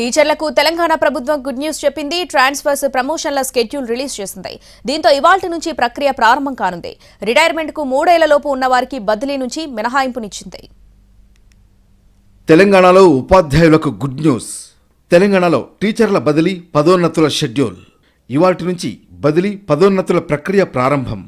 టీచర్లకు తెలంగాణ ప్రభుత్వం good news చెప్పింది. ట్రాన్స్ఫర్స్ ప్రమోషన్ల స్కెడ్యూల్ రిలీజ్ చేసింది. దీంతో ఇవాల్టి నుంచి ప్రక్రియ ప్రారంభం కానుంది. రిటైర్మెంట్ కు 3 ఏళ్లలోపు ఉన్న వారికి బదిలీ నుంచి మినహాయింపునిచ్చింది. తెలంగాణలో ఉపాధ్యాయులకు గుడ్ న్యూస్. తెలంగాణలో టీచర్ల బదిలీ పదోన్నతుల షెడ్యూల్. ఇవాల్టి నుంచి బదిలీ పదోన్నతుల ప్రక్రియ ప్రారంభం.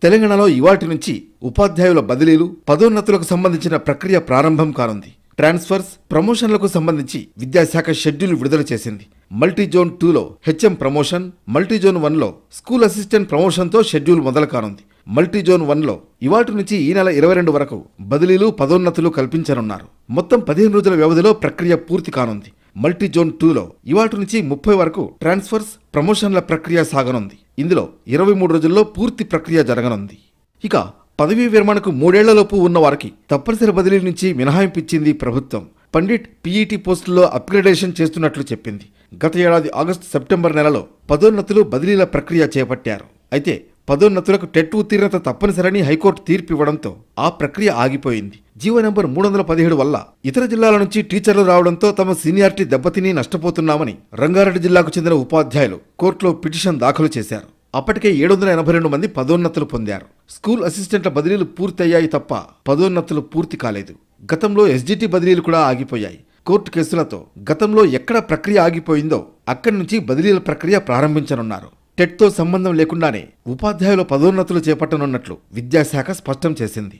తెలంగాణలో ఇవాల్టి నుంచి ఉపాధ్యాయుల బదిలీలు పదోన్నతులకు సంబంధించిన ప్రక్రియ ప్రారంభం కానుంది. ట్రాన్స్ఫర్స్ ప్రమోషన్లకు సంబంధించి విద్యాశాఖ షెడ్యూల్ విడుదల చేసింది. మల్టీజోన్ 2లో హెచ్ఎం ప్రమోషన్, మల్టీజోన్ 1లో స్కూల్ అసిస్టెంట్ ప్రమోషన్తో షెడ్యూల్ మొదలు కానుంది. మల్టీజోన్ 1లో ఇవాల్టి నుంచి ఈ నెల 22 వరకు బదిలీలు పదోన్నతులు కల్పించనున్నారు. మొత్తం 15 రోజుల వ్యవధిలో ప్రక్రియ పూర్తి కానుంది. మల్టీజోన్ 2లో ఇవాల్టి నుంచి 30 వరకు ట్రాన్స్ఫర్స్ ప్రమోషన్ల ప్రక్రియ సాగనుంది. ఇందులో 23 రోజుల్లో పూర్తి ప్రక్రియ జరగనుంది. ఇక పదవీ విరమణకు 3 ఏళ్లలోపు ఉన్న వారికి తప్పనిసరి బదిలీ నుంచి మినహాయింపు ఇచ్చింది ప్రభుత్వం. పండిట్ పీఈటీ పోస్టుల్లో అప్గ్రేడేషన్ చేస్తున్నట్లు చెప్పింది. గత ఏడాది ఆగస్టు సెప్టెంబర్ నెలలో పదోన్నతులు బదిలీల ప్రక్రియ చేపట్టారు. అయితే పదోన్నతులకు టెట్ ఉత్తీర్ణత తప్పనిసరని హైకోర్టు తీర్పు ఇవ్వడంతో ఆ ప్రక్రియ ఆగిపోయింది. జీవో నంబర్ 317 వల్ల ఇతర జిల్లాల నుంచి టీచర్లు రావడంతో తమ సీనియారిటీ దెబ్బతిని నష్టపోతున్నామని రంగారెడ్డి జిల్లాకు చెందిన ఉపాధ్యాయులు కోర్టులో పిటిషన్ దాఖలు చేశారు. అప్పటికే 782 మంది పదోన్నతులు పొందారు. స్కూల్ అసిస్టెంట్ల బదిలీలు పూర్తయ్యాయి తప్ప పదోన్నతులు పూర్తి కాలేదు. గతంలో ఎస్జిటి బదిలీలు కూడా ఆగిపోయాయి. కోర్టు కేసులతో గతంలో ఎక్కడ ప్రక్రియ ఆగిపోయిందో అక్కడి నుంచి బదిలీల ప్రక్రియ ప్రారంభించనున్నారు. టెట్తో సంబంధం లేకుండానే ఉపాధ్యాయుల పదోన్నతులు చేపట్టనున్నట్లు విద్యాశాఖ స్పష్టం చేసింది.